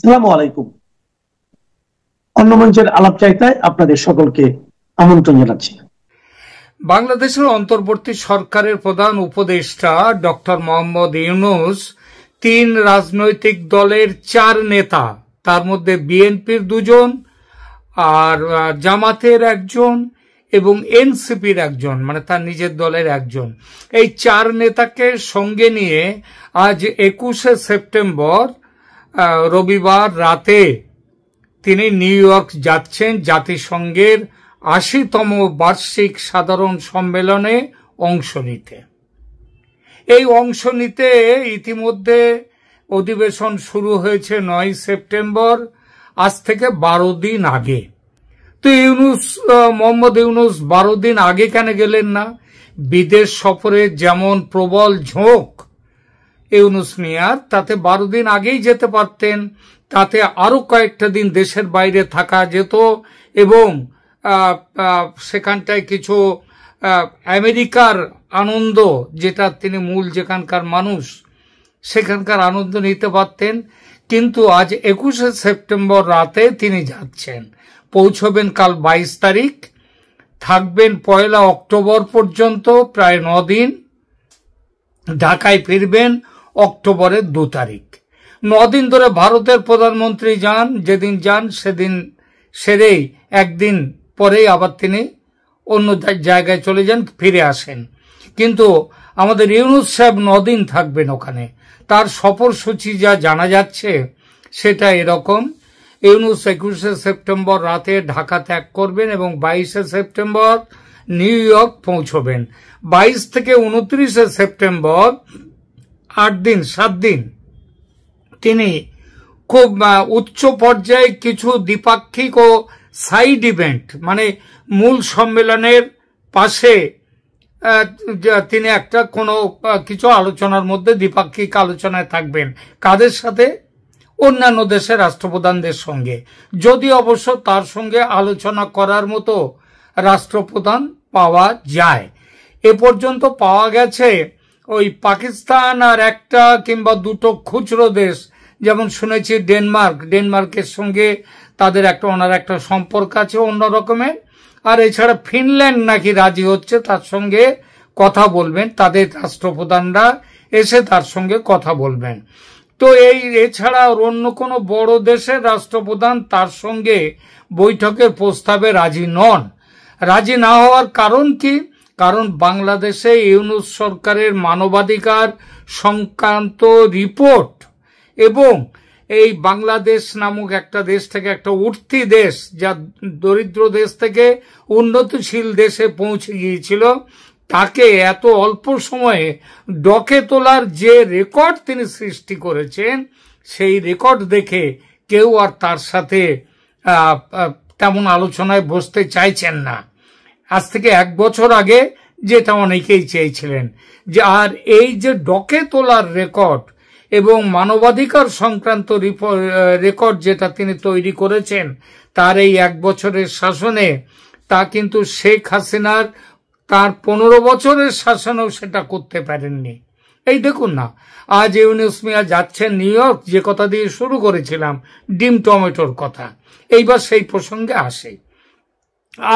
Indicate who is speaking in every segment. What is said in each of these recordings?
Speaker 1: আসসালামু আলাইকুম। অন্য মঞ্চের আলাপচারিতায় আপনাদের সকলকে আমন্ত্রণ জানাচ্ছি।
Speaker 2: বাংলাদেশের অন্তর্বর্তী সরকারের প্রধান উপদেষ্টা ডক্টর মোহাম্মদ ইউনূস 3 রাজনৈতিক দলের 4 নেতা, তার মধ্যে বিএনপির 2 জন, আর জামাতের 1 জন এবং এনসিপির 1 জন, মানে তার নিজের দলের 1 জন, এই 4 নেতাকে সঙ্গে নিয়ে আজ 21শে সেপ্টেম্বর রবিবার রাতে তিনি নিউ ইয়র্ক যাচ্ছেন জাতিসংঘের 80তম বার্ষিক সাধারণ সম্মেলনে অংশ নিতে। এই অংশ নিতে ইতিমধ্যে অধিবেশন শুরু হয়েছে 9 সেপ্টেম্বর, আজ থেকে 12 দিন আগে। তো মোহাম্মদ ইউনূস 12 দিন আগে কেন গেলেন না? বিদেশ সফরে যেমন প্রবল ঝোঁক ইউনূস মিয়ার, তাতে 12 দিন আগেই যেতে পারতেন, তাতে আরো কয়েকটা দিন দেশের বাইরে থাকা যেত এবং সেখানটায় কিছু আমেরিকার আনন্দ, যেটা তিনি মূল যেখানকার মানুষ, সেখানকার আনন্দ নিতে পারতেন। কিন্তু আজ 21শে সেপ্টেম্বর রাতে তিনি যাচ্ছেন, পৌঁছবেন কাল 22 তারিখ, থাকবেন 1 অক্টোবর পর্যন্ত, প্রায় 9 দিন, ঢাকায় ফিরবেন অক্টোবরের 2 তারিখ। 9 দিন ধরে ভারতের প্রধানমন্ত্রী যান, যেদিন যান সেদিন সেরেই একদিন পরেই আবার তিনি অন্য জায়গায় চলে যান, ফিরে আসেন। কিন্তু আমাদের ইউনূস সাহেব 9 দিন থাকবেন ওখানে। তার সফরসূচি যা জানা যাচ্ছে সেটা এরকম: ইউনূস 21শে সেপ্টেম্বর রাতে ঢাকা ত্যাগ করবেন এবং 22শে সেপ্টেম্বর নিউ ইয়র্ক পৌঁছবেন। 22 থেকে 29শে সেপ্টেম্বর 7 দিন তিনি খুব উচ্চ পর্যায়ে কিছু দ্বিপাক্ষিক ও সাইড ইভেন্ট, মানে মূল সম্মেলনের পাশে তিনি একটা কোনো কিছু আলোচনার মধ্যে দ্বিপাক্ষিক আলোচনায় থাকবেন। কাদের সাথে? অন্যান্য দেশের রাষ্ট্রপ্রধানদের সঙ্গে, যদি অবশ্য তার সঙ্গে আলোচনা করার মতো রাষ্ট্রপ্রধান পাওয়া যায়। এ পর্যন্ত পাওয়া গেছে ওই পাকিস্তান আর 1টা কিংবা 2টো খুচরো দেশ, যেমন শুনেছি ডেনমার্কের সঙ্গে তাদের ওনার একটা সম্পর্ক আছে অন্য রকমের, আর এছাড়া ফিনল্যান্ড নাকি রাজি হচ্ছে তার সঙ্গে কথা বলবেন, তাদের রাষ্ট্রপ্রধানরা এসে তার সঙ্গে কথা বলবেন। তো এছাড়া অন্য কোনো বড় দেশের রাষ্ট্রপ্রধান তার সঙ্গে বৈঠকের প্রস্তাবে রাজি নন। রাজি না হওয়ার কারণ কি? কারণ বাংলাদেশে ইউনূস সরকারের মানবাধিকার সংক্রান্ত রিপোর্ট এবং এই বাংলাদেশ নামক একটা দেশ থেকে, একটা উঠতি দেশ যা দরিদ্র দেশ থেকে উন্নতিশীল দেশে পৌঁছে গিয়েছিল, তাকে এত অল্প সময়ে ডকে তোলার যে রেকর্ড তিনি সৃষ্টি করেছেন, সেই রেকর্ড দেখে কেউ আর তার সাথে তেমন আলোচনায় বসতে চাইছেন না। আজ থেকে 1 বছর আগে যেটা অনেকেই চেয়েছিলেন, যে আর এই যে ডকে তোলার রেকর্ড এবং মানবাধিকার সংক্রান্ত রেকর্ড যেটা তিনি তৈরি করেছেন তার এই 1 বছরের শাসনে, তা কিন্তু শেখ হাসিনার তার 15 বছরের শাসনেও সেটা করতে পারেননি। এই দেখুন না, আজ ইউনূস মিয়া যাচ্ছেন নিউ ইয়র্ক, যে কথা দিয়ে শুরু করেছিলাম, ডিম টমেটোর কথা, এইবার সেই প্রসঙ্গে আসে।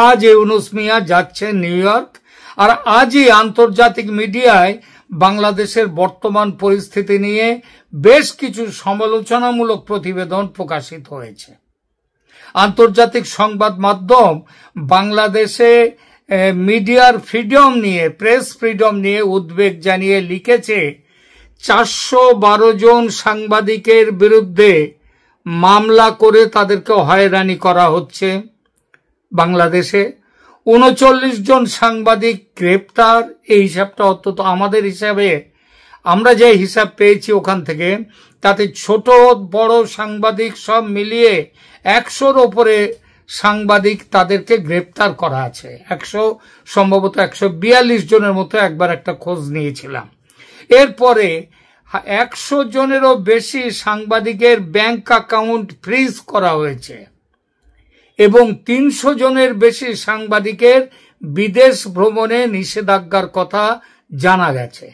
Speaker 2: আজ ইউনূস মিয়া যাচ্ছেন নিউ ইয়র্ক, আর আজই আন্তর্জাতিক মিডিয়ায় বাংলাদেশের বর্তমান পরিস্থিতি নিয়ে বেশ কিছু সমালোচনামূলক প্রতিবেদন প্রকাশিত হয়েছে। আন্তর্জাতিক সংবাদ মাধ্যম বাংলাদেশে মিডিয়ার ফ্রিডম নিয়ে, প্রেস ফ্রিডম নিয়ে উদ্বেগ জানিয়ে লিখেছে, 412 জন সাংবাদিকের বিরুদ্ধে মামলা করে তাদেরকে হয়রানি করা হচ্ছে বাংলাদেশে। 39 জন সাংবাদিক গ্রেপ্তার। এই হিসাবটা অন্তত আমাদের হিসাবে, আমরা যে হিসাব পেয়েছি ওখান থেকে, তাতে ছোট বড় সাংবাদিক সব মিলিয়ে 100-র ওপরে সাংবাদিক তাদেরকে গ্রেপ্তার করা আছে। সম্ভবত 142 জনের মতো একবার একটা খোঁজ নিয়েছিলাম। এরপরে 100 জনেরও বেশি সাংবাদিকের ব্যাংক অ্যাকাউন্ট ফ্রিজ করা হয়েছে এবং 300 জনের বেশি সাংবাদিকের বিদেশ ভ্রমণে নিষেধাজ্ঞার কথা জানা গেছে।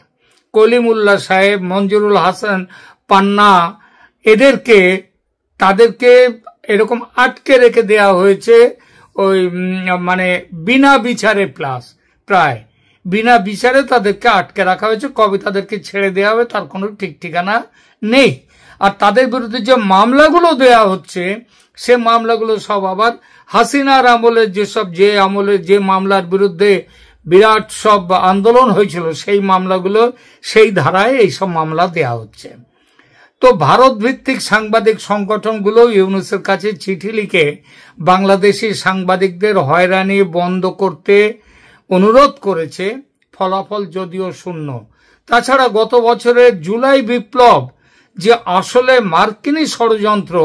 Speaker 2: কলিমুল্লাহ সাহেব, মঞ্জুরুল হাসান পান্না, এদেরকে তাদেরকে এরকম আটকে রেখে দেয়া হয়েছে, ওই মানে বিনা বিচারে প্রায় বিনা বিচারে তাদেরকে আটকে রাখা হয়েছে। কবে তাদেরকে ছেড়ে দেওয়া হবে তার কোনো ঠিক ঠিকানা নেই। আর তাদের বিরুদ্ধে যে মামলাগুলো দেয়া হচ্ছে সে মামলাগুলো সব আবার হাসিনার আমলের যে মামলার বিরুদ্ধে বিরাট সব আন্দোলন হয়েছিল সেই মামলাগুলো, সেই ধারায় এইসব মামলা দেয়া হচ্ছে। তো ভারত ভিত্তিক সাংবাদিক সংগঠনগুলো ইউনূসের কাছে চিঠি লিখে বাংলাদেশি সাংবাদিকদের হয়রানি বন্ধ করতে অনুরোধ করেছে, ফলাফল যদিও শূন্য। তাছাড়া গত বছরের জুলাই বিপ্লব যে আসলে মার্কিনী ষড়যন্ত্র,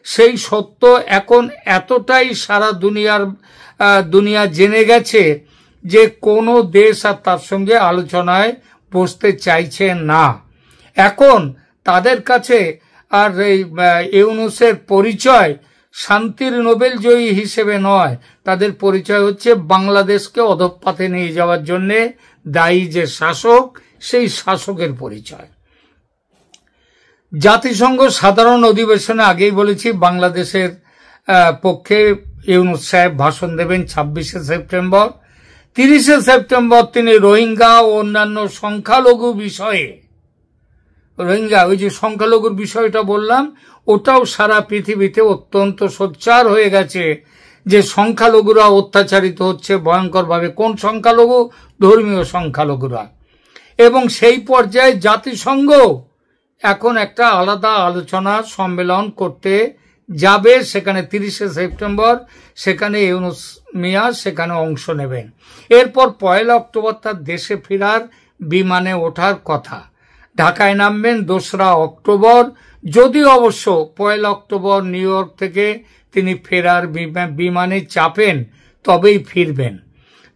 Speaker 2: সেই সত্য এখন এতটাই সারা দুনিয়া জেনে গেছে যে কোনো দেশ আর তার সঙ্গে আলোচনায় বসতে চাইছে না। এখন তাদের কাছে আর ইউনূসের পরিচয় শান্তির নোবেল জয়ী হিসেবে নয়, তাদের পরিচয় হচ্ছে বাংলাদেশকে অধঃপথে নিয়ে যাওয়ার জন্য দায়ী যে শাসক, সেই শাসকের পরিচয়। জাতিসংঘ সাধারণ অধিবেশনে আগেই বলেছি বাংলাদেশের পক্ষে ইউনূস সাহেব ভাষণ দেবেন 26শে সেপ্টেম্বর। 30শে সেপ্টেম্বর তিনি রোহিঙ্গা ও অন্যান্য সংখ্যালঘু বিষয়ে, রোহিঙ্গা ওই যে সংখ্যালঘুর বিষয়টা বললাম, ওটাও সারা পৃথিবীতে অত্যন্ত সোচ্চার হয়ে গেছে যে সংখ্যালঘুরা অত্যাচারিত হচ্ছে ভয়ঙ্করভাবে। কোন সংখ্যালঘু? ধর্মীয় সংখ্যালঘুরা। এবং সেই পর্যায়ে জাতিসংঘ এখন একটা আলাদা আলোচনা সম্মেলন করতে যাবে, সেখানে 30শে সেপ্টেম্বর, সেখানে ইউনূস মিয়া সেখানে অংশ নেবেন। এরপর 1 অক্টোবর তার দেশে ফেরার বিমানে ওঠার কথা। ঢাকায় নামবেন 2রা অক্টোবর, যদি অবশ্য 1 অক্টোবর নিউ ইয়র্ক থেকে তিনি ফেরার বিমানে চাপেন তবেই ফিরবেন।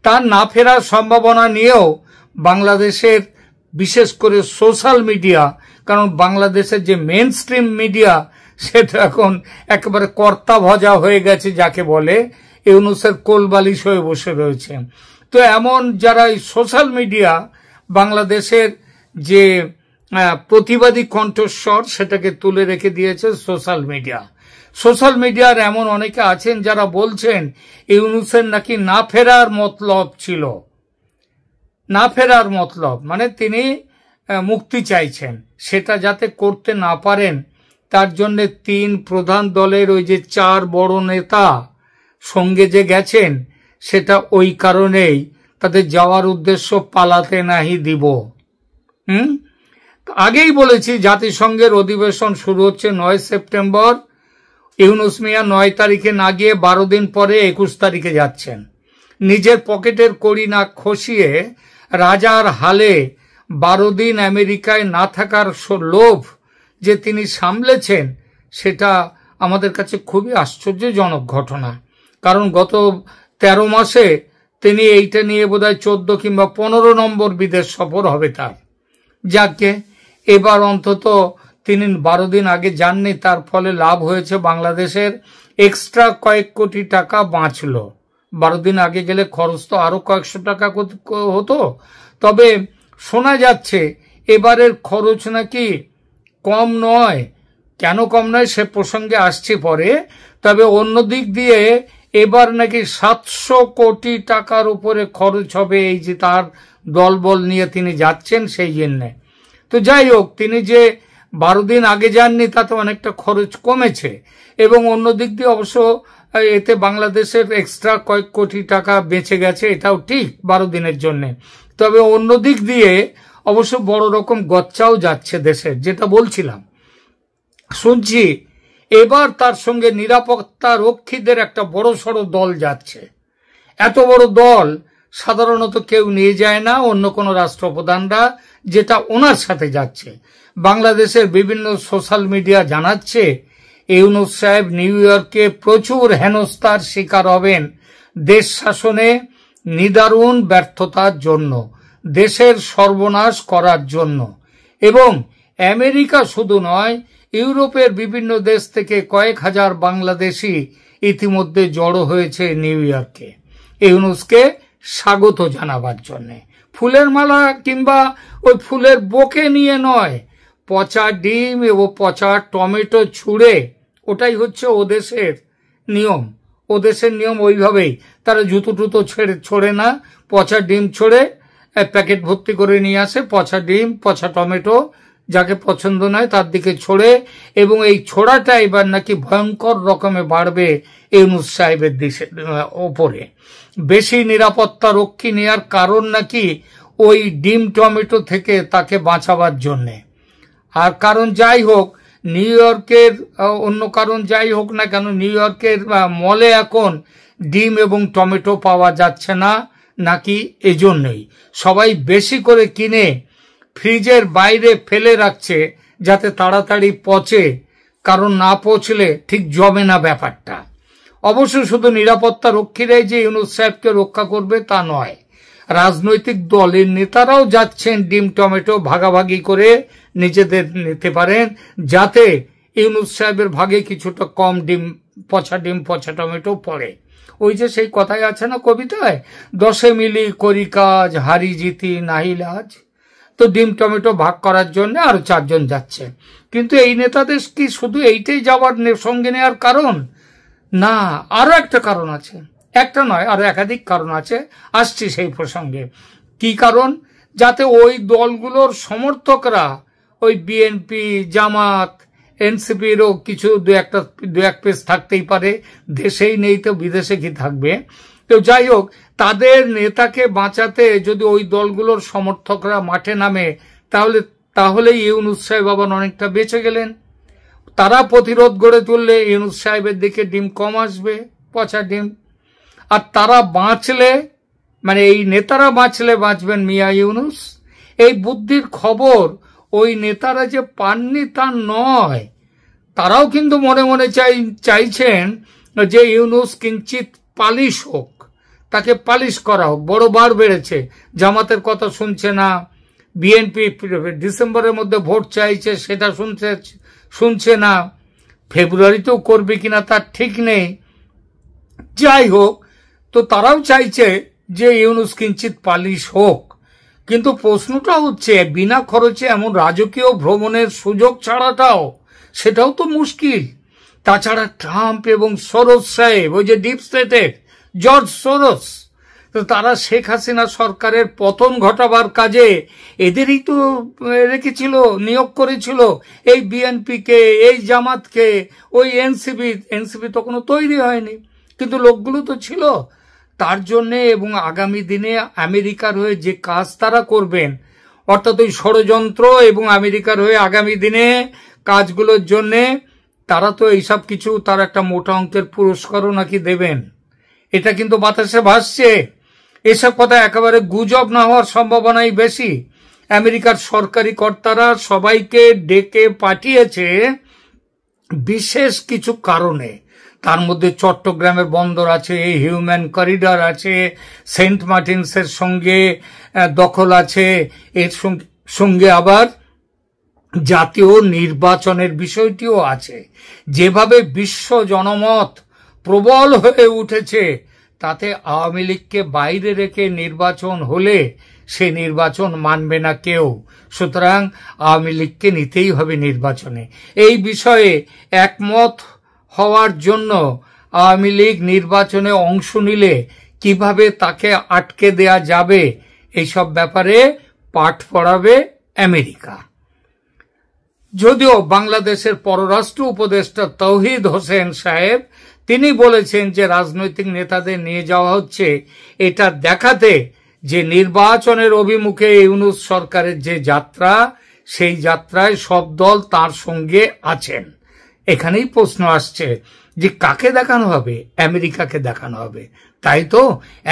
Speaker 2: তার না ফেরার সম্ভাবনা নিয়েও বাংলাদেশের বিশেষ করে সোশ্যাল মিডিয়া, কারণ বাংলাদেশের যে মেন স্ট্রিম মিডিয়া সেটা এখন একেবারে কর্তা ভজা হয়ে গেছে, যাকে বলে ইউনূসের কোলবালিশ হয়ে বসে রয়েছে। তো এমন যারা সোশ্যাল মিডিয়া বাংলাদেশের যে প্রতিবাদী কণ্ঠস্বর সেটাকে তুলে রেখে দিয়েছে সোশ্যাল মিডিয়ার এমন অনেকে আছেন যারা বলছেন ইউনূসের নাকি না ফেরার মতলব ছিল। না ফেরার মতলব মানে তিনি মুক্তি চাইছেন, সেটা যাতে করতে না পারেন তার জন্য 3 প্রধান দলের ওই যে 4 বড় নেতা সঙ্গে যে গেছেন, সেটা ওই কারণেই তাদের যাওয়ার উদ্দেশ্য পালাতে নাহি দিব। আগেই বলেছি জাতিসংঘের অধিবেশন শুরু হচ্ছে 9 সেপ্টেম্বর। ইউনূস মিয়া 9 তারিখে না গিয়ে 12 দিন পরে 21 তারিখে যাচ্ছেন। নিজের পকেটের কড়ি না খসিয়ে রাজার হালে 12 দিন আমেরিকায় না থাকার লোভ যে তিনি সামলেছেন, সেটা আমাদের কাছে খুবই আশ্চর্যজনক ঘটনা। কারণ গত 13 মাসে তিনি এইটা নিয়ে বোধহয় 14 কিংবা 15 নম্বর বিদেশ সফর হবে তার। যাকে এবার অন্তত তিনি 12 দিন আগে যাননি, তার ফলে লাভ হয়েছে বাংলাদেশের এক্সট্রা কয়েক কোটি টাকা বাঁচল। 12 দিন আগে গেলে খরচ তো আরো কয়েকশো টাকা হতো। তবে শোনা যাচ্ছে এবারের খরচ নাকি কম নয়। কেন কম নয় সে প্রসঙ্গে আসছে পরে। তবে অন্য দিক দিয়ে এবার নাকি 700 কোটি টাকার উপরে খরচ হবে, এই যে তার দলবল নিয়ে তিনি যাচ্ছেন সেই জন্যে। তো যাই হোক, তিনি যে 12 দিন আগে যাননি তাতে অনেকটা খরচ কমেছে, এবং অন্য দিক দিয়ে অবশ্য এতে বাংলাদেশের এক্সট্রা কয়েক কোটি টাকা বেঁচে গেছে, এটাও ঠিক 12 দিনের জন্য। তবে অন্য দিক দিয়ে অবশ্য বড় রকম গচ্চাও যাচ্ছে দেশের, যেটা বলছিলাম। শুনছি এবার তার সঙ্গে নিরাপত্তা রক্ষীদের একটা বড় সড় দল যাচ্ছে। এত বড় দল সাধারণত কেউ নিয়ে যায় না, অন্য কোনো রাষ্ট্রপ্রধানরা, যেটা ওনার সাথে যাচ্ছে। বাংলাদেশের বিভিন্ন সোশ্যাল মিডিয়া জানাচ্ছে ইউনূস সাহেব নিউ ইয়র্কে প্রচুর হেনস্থার শিকার হবেন দেশ শাসনে নিদারুণ ব্যর্থতার জন্য, দেশের সর্বনাশ করার জন্য। এবং আমেরিকা শুধু নয়, ইউরোপের বিভিন্ন দেশ থেকে কয়েক হাজার বাংলাদেশি ইতিমধ্যে জড়ো হয়েছে নিউ ইয়র্কে ইউনূসকে স্বাগত জানাবার জন্য। ফুলের মালা কিংবা ওই ফুলের বোকে নিয়ে নয়, পচা ডিম এবং পচা টমেটো ছুঁড়ে ওটাই হচ্ছে ও দেশের নিয়ম। ও দেশের নিয়ম ওইভাবেই, তারা জুতো টুতো ছোড়ে না, পচা ডিম ছোড়ে প্যাকেট ভর্তি করে নিয়ে আসে, পচা ডিম, পচা টমেটো, যাকে পছন্দ নয় তার দিকে ছোড়ে। এবং এই ছোড়াটা এবার নাকি ভয়ঙ্কর রকমে বাড়বে ইউনূস সাহেবের ওপরে। বেশি নিরাপত্তা রক্ষী নেওয়ার কারণ নাকি ওই ডিম টমেটো থেকে তাকে বাঁচাবার জন্যে। আর কারণ যাই হোক, নিউ ইয়র্কের অন্য কারণ যাই হোক না কেন, নিউ ইয়র্কের মলে এখন ডিম এবং টমেটো পাওয়া যাচ্ছে না, নাকি এজন্যই সবাই বেশি করে কিনে ফ্রিজের বাইরে ফেলে রাখছে যাতে তাড়াতাড়ি পচে, কারণ না পচলে ঠিক জমে না ব্যাপারটা। অবশ্য শুধু নিরাপত্তা রক্ষীরাই যে ইউনূস সাহেবকে রক্ষা করবে তা নয়, রাজনৈতিক দলের নেতারাও যাচ্ছেন ডিম টমেটো ভাগাভাগি করে নিজেদের নিতে পারেন, যাতে ইউনূস সাহেবের ভাগে কিছুটা কম ডিম পচা টমেটো পড়ে। ওই যে সেই কথাই আছে না কবিতায়, 10 মিলি করি কাজ, হারি জিতি নাহি লাজ। তো ডিম টমেটো ভাগ করার জন্য আরো 4 জন যাচ্ছে। কিন্তু এই নেতাদের কি শুধু এইটাই যাওয়ার সঙ্গে নেওয়ার কারণ? না, আরো একটা কারণ আছে। একটা নয়, আরো একাধিক কারণ আছে, আসছি সেই প্রসঙ্গে। কি কারণ? যাতে ওই দলগুলোর সমর্থকরা, ওই বিএনপি, জামাত, এনসিপিরও কিছু দু এক পেজ থাকতেই পারে, দেশেই নেই তো বিদেশে কি থাকবে। তো যাই হোক, তাদের নেতাকে বাঁচাতে যদি ওই দলগুলোর সমর্থকরা মাঠে নামে, তাহলে ইউনূস সাহেব আবার অনেকটা বেঁচে গেলেন। তারা প্রতিরোধ গড়ে তুললে ইউনূস সাহেবের দিকে ডিম কম আসবে, পচা ডিম। আর তারা বাঁচলে, মানে এই নেতারা বাঁচলে বাঁচবেন মিয়া ইউনূস। এই বুদ্ধির খবর ওই নেতারা যে পাননি তা নয়, তারাও কিন্তু মনে মনে চাইছেন যে ইউনূস কিঞ্চিত পালিশ হোক, তাকে পালিশ করা হোক। বড় বার বেড়েছে, জামাতের কথা শুনছে না, বিএনপি ডিসেম্বরের মধ্যে ভোট চাইছে, সেটা শুনছে না, ফেব্রুয়ারিতেও করবে কিনা তার ঠিক নেই। যাই হোক, তো তারাও চাইছে যে ইউনূস কিঞ্চিত পালিশ হোক। কিন্তু প্রশ্নটা হচ্ছে, বিনা খরচে এমন রাজকীয় ভ্রমণের সুযোগ ছাড়াটাও, সেটাও তো মুশকিল। তাছাড়া ট্রাম্প এবং সোরস সাহেব, ওই যে ডিপ স্টেটের জর্জ সোরস, তো তারা শেখ হাসিনা সরকারের পতন ঘটাবার কাজে এদেরই তো রেখেছিল, নিয়োগ করেছিল, এই বিএনপিকে, এই জামাতকে, ওই এনসিপি তখনও তৈরি হয়নি, কিন্তু লোকগুলো তো ছিল তার জন্যে। এবং আগামী দিনে আমেরিকার হয়ে যে কাজ তারা করবেন, অর্থাৎ ওই ষড়যন্ত্র এবং আমেরিকার হয়ে আগামী দিনে কাজগুলোর জন্যে তারা তো এইসব কিছু, তার একটা মোটা অঙ্কের পুরস্কারও নাকি দেবেন। এটা কিন্তু বাতাসে ভাসছে। এসব কথা একেবারে গুজব না হওয়ার সম্ভাবনাই বেশি। আমেরিকার সরকারি কর্তারা সবাইকে ডেকে পাঠিয়েছে বিশেষ কিছু কারণে। তার মধ্যে চট্টগ্রামের বন্দর আছে, হিউম্যান করিডর আছে, সেন্ট মার্টিনসের সঙ্গে দখল আছে, এর সঙ্গে আবার জাতীয় নির্বাচনের বিষয়টিও আছে। যেভাবে বিশ্ব জনমত প্রবল হয়ে উঠেছে, তাতে আওয়ামী লীগকে বাইরে রেখে নির্বাচন হলে সে নির্বাচন মানবে না কেউ। সুতরাং আওয়ামী লীগকে নিতেই হবে নির্বাচনে। এই বিষয়ে একমত হওয়ার জন্য আওয়ামী লীগ নির্বাচনে অংশ নিলে কিভাবে তাকে আটকে দেয়া যাবে, এইসব ব্যাপারে পাঠ পড়াবে আমেরিকা। যদিও বাংলাদেশের পররাষ্ট্র উপদেষ্টা তৌহিদ হোসেন সাহেব, তিনি বলেছেন যে রাজনৈতিক নেতাদের নিয়ে যাওয়া হচ্ছে এটা দেখাতে যে নির্বাচনের অভিমুখে ইউনূস সরকারের যে যাত্রা, সেই যাত্রায় সব দল তার সঙ্গে আছেন। এখানেই প্রশ্ন আসছে যে কাকে দেখানো হবে? আমেরিকাকে দেখানো হবে, তাই তো?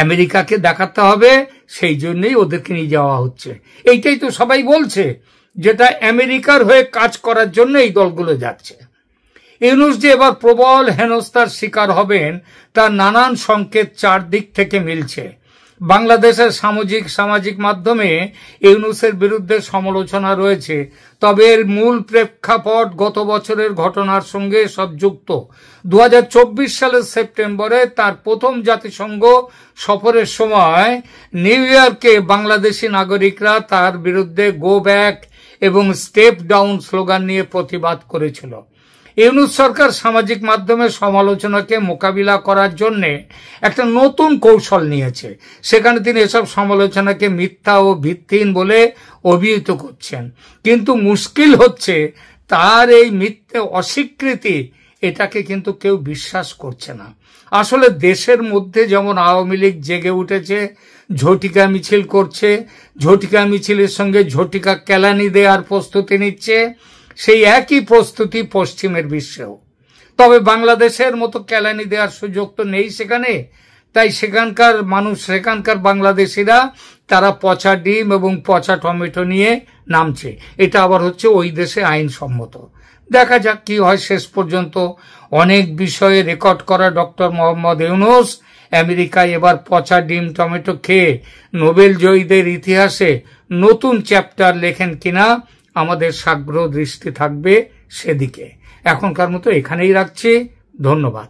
Speaker 2: আমেরিকাকে দেখাতে হবে, সেই জন্যই ওদেরকে নিয়ে যাওয়া হচ্ছে। এইটাই তো সবাই বলছে, যেটা আমেরিকার হয়ে কাজ করার জন্য এই দলগুলো যাচ্ছে। ইউনূস যে এবার প্রবল হেনস্থার শিকার হবেন, তার নানান সংকেত চারদিক থেকে মিলছে। বাংলাদেশের সামাজিক মাধ্যমে ইউনূসের বিরুদ্ধে সমালোচনা রয়েছে, তবে এর মূল প্রেক্ষাপট গত বছরের ঘটনার সঙ্গে সব যুক্ত। 2024 সালের সেপ্টেম্বরে তার প্রথম জাতিসংঘ সফরের সময় নিউ ইয়র্কে বাংলাদেশি নাগরিকরা তার বিরুদ্ধে গো ব্যাক এবং স্টেপ ডাউন স্লোগান নিয়ে প্রতিবাদ করেছিল। ইউনূস সরকার সামাজিক মাধ্যমে সমালোচনাকে মোকাবিলা করার জন্য একটা নতুন কৌশল নিয়েছে। সেখানে তিনি এসব সমালোচনাকে মিথ্যা ও ভিত্তিহীন বলে অভিহিত করছেন, কিন্তু মুশকিল হচ্ছে তার এই মিথ্যে অস্বীকৃতি এটাকে কিন্তু কেউ বিশ্বাস করছে না। আসলে দেশের মধ্যে যেমন আওয়ামী লীগ জেগে উঠেছে, ঝটিকা মিছিল করছে, ঝটিকা মিছিলের সঙ্গে ঝটিকা কেলানি দেওয়ার প্রস্তুতি নিচ্ছে, সেই একই প্রস্তুতি পশ্চিমের বিশ্বেও। তবে বাংলাদেশের মতো কেলানি দেওয়ার সুযোগ তো নেই সেখানে, তাই সেখানকার মানুষ, সেখানকার বাংলাদেশিরা তারা পচা ডিম এবং পচা টমেটো নিয়ে নামছে। এটা আবার হচ্ছে ওই দেশে আইনসম্মত। দেখা যাক কি হয় শেষ পর্যন্ত। অনেক বিষয়ে রেকর্ড করা ডক্টর মোহাম্মদ ইউনূস আমেরিকায় এবার পচা ডিম টমেটো খেয়ে নোবেল জয়ীদের ইতিহাসে নতুন চ্যাপ্টার লেখেন কিনা আমাদের সাগ্রহ দৃষ্টি থাকবে সেদিকে। এখনকার মতো এখানেই রাখছি। ধন্যবাদ।